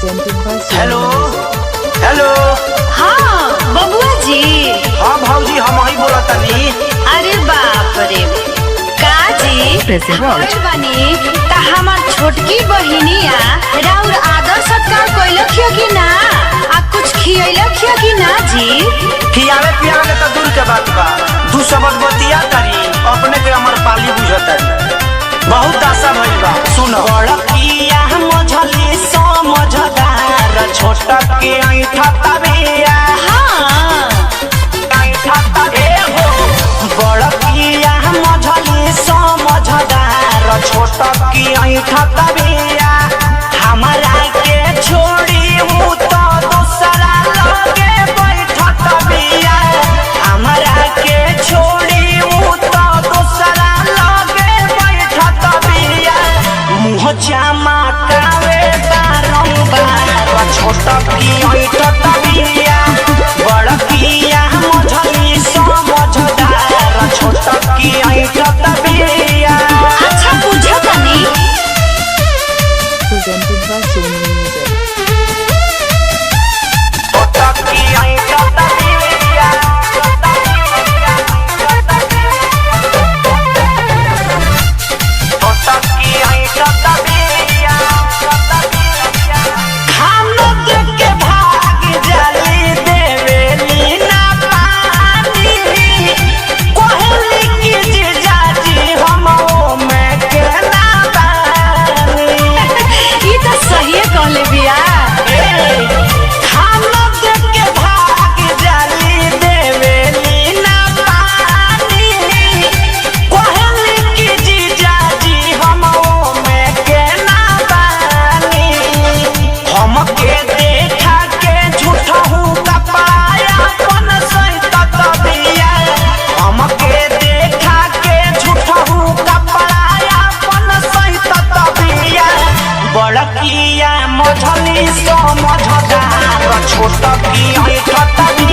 Hello hello. हाँ बबुआ जी। हाँ भौजी हम ही बोला तनी। अरे बाप रे का जी बनी ता हमार छोटकी बहिनिया राउर आदर सत्कार कइलखियो कि ना आ कुछ खियलखियो कि ना जी? खियावे पियावे के तो दूर के बात बा, दू शब्द बतिया करी अपने के अमर पाली बुझतरी। बहुत आशा भइल बा सुनो। बड़किया मझली समझदार छोटा के ऐठा तबिया। हाँ ऐठा तबे हो। बड़किया मझली समझदार छोटा के ऐठा तबिया। हमारा के छोड़ी हूँ तो दूसरा लगे बैठत बिया। हमारा के छोड़ी हूँ तो दूसरा लगे बैठत बिया। मुँह चमकावे बारंबार छोटा की ऐठत बिया। बड़किया मझली समझदार छोटा की ऐठत बिया। अच्छा बुझो तनी। Presented by Sony Music. छोटा की ऐठत बिया। छोटा की ऐठत बिया। हम लोग के भाग जली देवेली ना पानी। कोहली की जीजाजी हम में के ना बानी। ई तो सही कहले बिया। हम लोग के भाग जली देवेली ना पानी। कोहली की जीजाजी हम में के ना बानी। हमके देखा के झूठा हूँ कपाया अपन सहित तबिया। हमके देखा के झूठा हूँ कपाया अपन सहित तबिया। बड़किया मझली समझदार छोटा की ऐठत बिया।